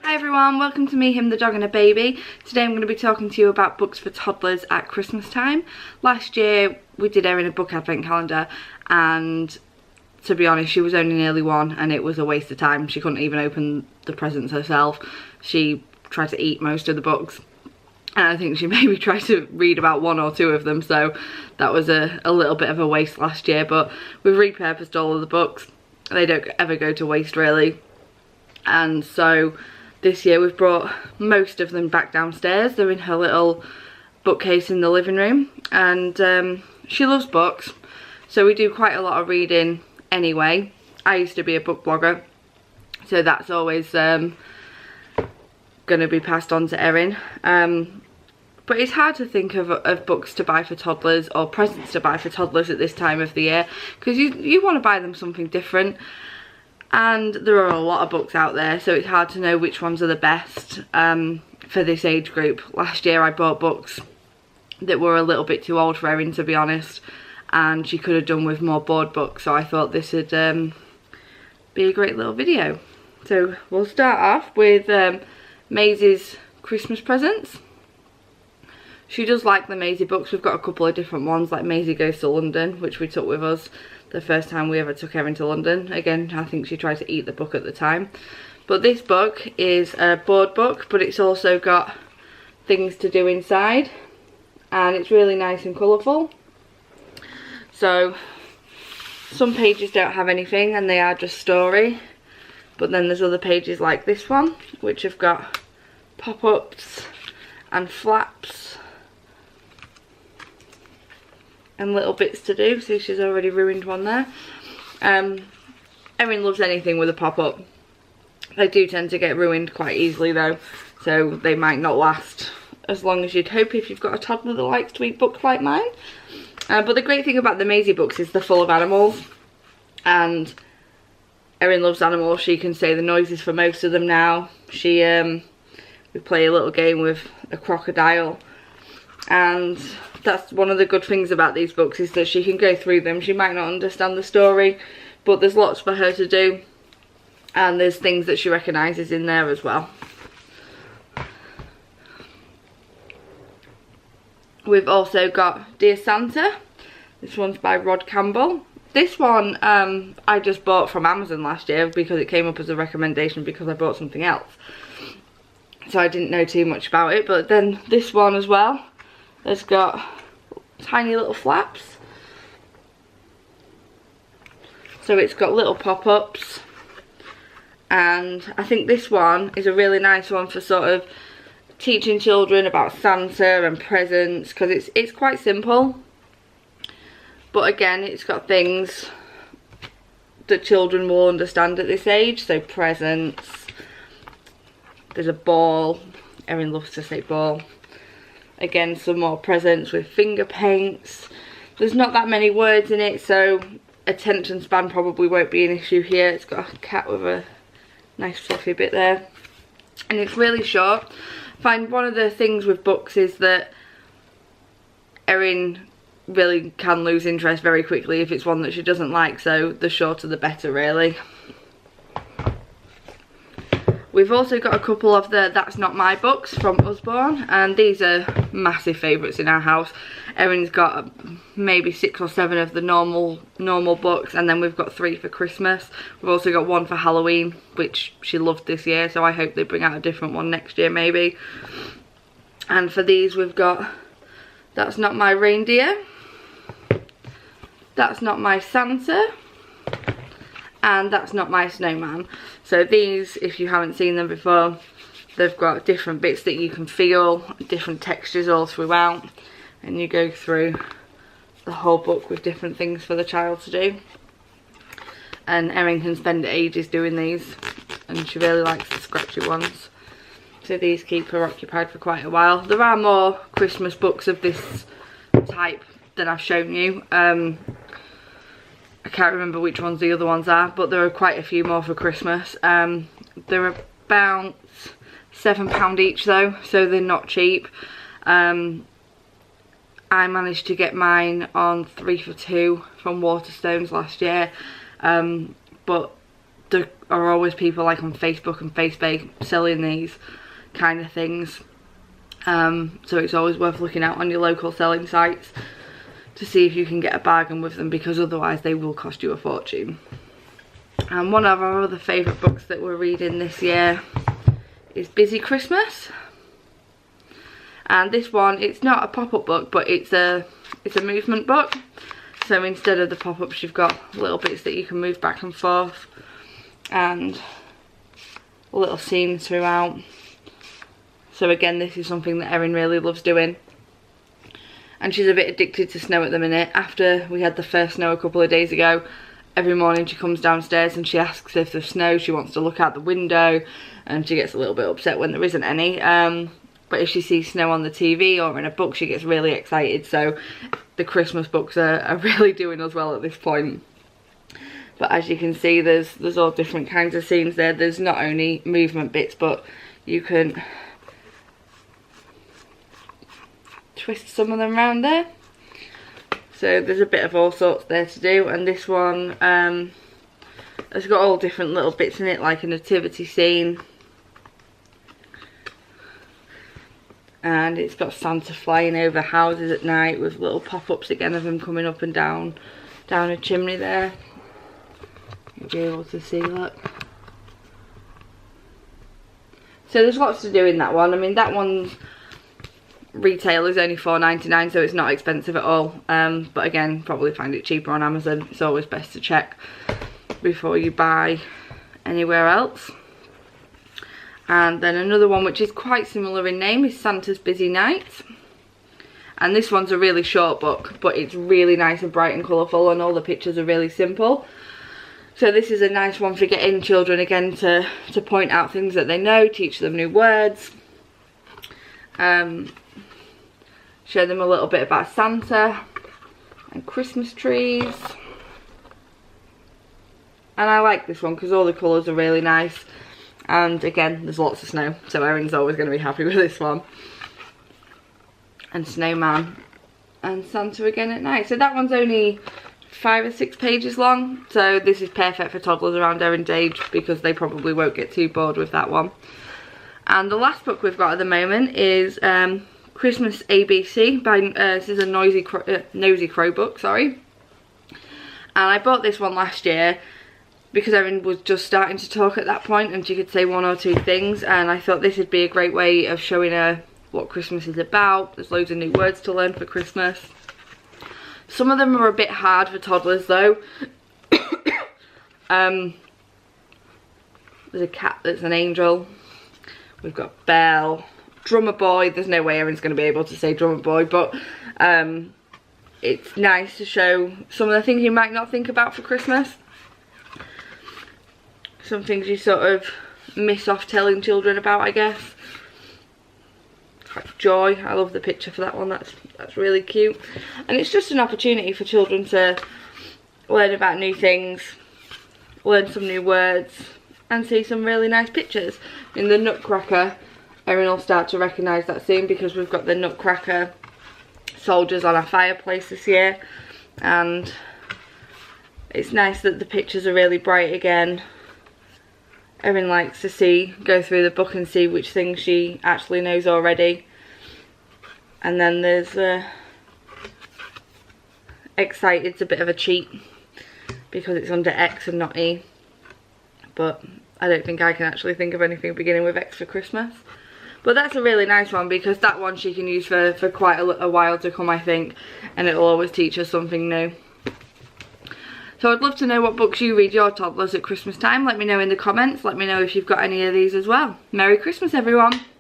Hi everyone, welcome to Me, Him, the Dog and a Baby. Today I'm going to be talking to you about books for toddlers at Christmas time. Last year we did Erin a book advent calendar, and to be honest she was only nearly one and it was a waste of time. She couldn't even open the presents herself. She tried to eat most of the books and I think she maybe tried to read about one or two of them, so that was a little bit of a waste last year, but we've repurposed all of the books. They don't ever go to waste really, and so this year we've brought most of them back downstairs. They're in her little bookcase in the living room, and she loves books, so we do quite a lot of reading anyway. I used to be a book blogger, so that's always going to be passed on to Erin. But it's hard to think of books to buy for toddlers or presents to buy for toddlers at this time of the year, because you want to buy them something different. And there are a lot of books out there, so it's hard to know which ones are the best for this age group. Last year I bought books that were a little bit too old for Erin, to be honest, and she could have done with more board books, so I thought this would be a great little video. So we'll start off with Maisie's Christmas presents. She does like the Maisie books. We've got a couple of different ones, like Maisie Goes to London, which we took with us the first time we ever took Erin to London. Again, I think she tried to eat the book at the time. But this book is a board book, but it's also got things to do inside, and it's really nice and colourful. So some pages don't have anything and they are just story, but then there's other pages like this one which have got pop-ups and flaps and little bits to do. See, she's already ruined one there. Erin loves anything with a pop-up. They do tend to get ruined quite easily though, so they might not last as long as you'd hope if you've got a toddler that likes to eat books like mine. But the great thing about the Maisie books is they're full of animals, and Erin loves animals. She can say the noises for most of them now. We play a little game with a crocodile, and that's one of the good things about these books, is that she can go through them. She might not understand the story, but there's lots for her to do, and there's things that she recognises in there as well. We've also got Dear Santa. This one's by Rod Campbell. This one I just bought from Amazon last year because it came up as a recommendation because I bought something else, so I didn't know too much about it. But then this one as well has got tiny little flaps, so it's got little pop-ups, and I think this one is a really nice one for sort of teaching children about Santa and presents, because it's quite simple, but again it's got things that children will understand at this age. So presents, there's a ball, Erin loves to say ball. Again, some more presents with finger paints. There's not that many words in it, so attention span probably won't be an issue here. It's got a cat with a nice fluffy bit there, and it's really short. I find one of the things with books is that Erin really can lose interest very quickly if it's one that she doesn't like, so the shorter the better really. We've also got a couple of the That's Not My books from Usborne, and these are massive favourites in our house. Erin's got maybe 6 or 7 of the normal books, and then we've got 3 for Christmas. We've also got 1 for Halloween, which she loved this year, so I hope they bring out a different one next year maybe. And for these we've got That's Not My Reindeer, That's Not My Sansa, and That's Not My Snowman. So these, if you haven't seen them before, they've got different bits that you can feel, different textures all throughout, and you go through the whole book with different things for the child to do. And Erin can spend ages doing these, and she really likes the scratchy ones, so these keep her occupied for quite a while. There are more Christmas books of this type than I've shown you. I can't remember which ones the other ones are, but there are quite a few more for Christmas. They're about £7 each though, so they're not cheap. I managed to get mine on 3 for £2 from Waterstones last year, but there are always people like on Facebook and Facebook selling these kind of things. So it's always worth looking out on your local selling sites to see if you can get a bargain with them, because otherwise they will cost you a fortune. And one of our other favourite books that we're reading this year is Busy Christmas. And this one, it's not a pop-up book, but it's a movement book. So instead of the pop-ups, you've got little bits that you can move back and forth, and little scenes throughout. So again, this is something that Erin really loves doing. And she's a bit addicted to snow at the minute. After we had the first snow a couple of days ago, every morning she comes downstairs and she asks if there's snow. She wants to look out the window, and she gets a little bit upset when there isn't any. But if she sees snow on the TV or in a book, she gets really excited. So the Christmas books are really doing us well at this point. But as you can see, there's all different kinds of scenes there. There's not only movement bits, but you can twist some of them around there. So there's a bit of all sorts there to do. And this one has got all different little bits in it, like a nativity scene. And it's got Santa flying over houses at night with little pop-ups again of him coming up and down a chimney there. You'll be able to see that. So there's lots to do in that one. I mean, that one's retail is only £4.99, so it's not expensive at all. But again, probably find it cheaper on Amazon. It's always best to check before you buy anywhere else. And then another one which is quite similar in name is Santa's Busy Nights. And this one's a really short book, but it's really nice and bright and colourful, and all the pictures are really simple. So this is a nice one for getting children again to point out things that they know, teach them new words. Show them a little bit about Santa and Christmas trees. And I like this one because all the colours are really nice. And again, there's lots of snow, so Erin's always going to be happy with this one. And Snowman and Santa again at night. So that one's only 5 or 6 pages long, so this is perfect for toddlers around Erin's age, because they probably won't get too bored with that one. And the last book we've got at the moment is Christmas ABC by this is a Nosy Crow book, sorry. And I bought this one last year because Erin was just starting to talk at that point, and she could say 1 or 2 things, and I thought this would be a great way of showing her what Christmas is about. There's loads of new words to learn for Christmas. Some of them are a bit hard for toddlers though. There's a cat that's an angel. We've got Belle, Drummer Boy. There's no way Erin's going to be able to say Drummer Boy, but it's nice to show some of the things you might not think about for Christmas. Some things you sort of miss off telling children about, I guess. Like Joy, I love the picture for that one. That's really cute. And it's just an opportunity for children to learn about new things, learn some new words, and see some really nice pictures. In the Nutcracker, Erin will start to recognise that soon, because we've got the Nutcracker soldiers on our fireplace this year. And it's nice that the pictures are really bright again. Erin likes to go through the book and see which things she actually knows already. And then there's Excited's a bit of a cheat because it's under X and not E. But I don't think I can actually think of anything beginning with X for Christmas. But that's a really nice one, because that one she can use for quite a while to come, I think. And it'll always teach her something new. So I'd love to know what books you read your toddlers at Christmas time. Let me know in the comments. Let me know if you've got any of these as well. Merry Christmas, everyone.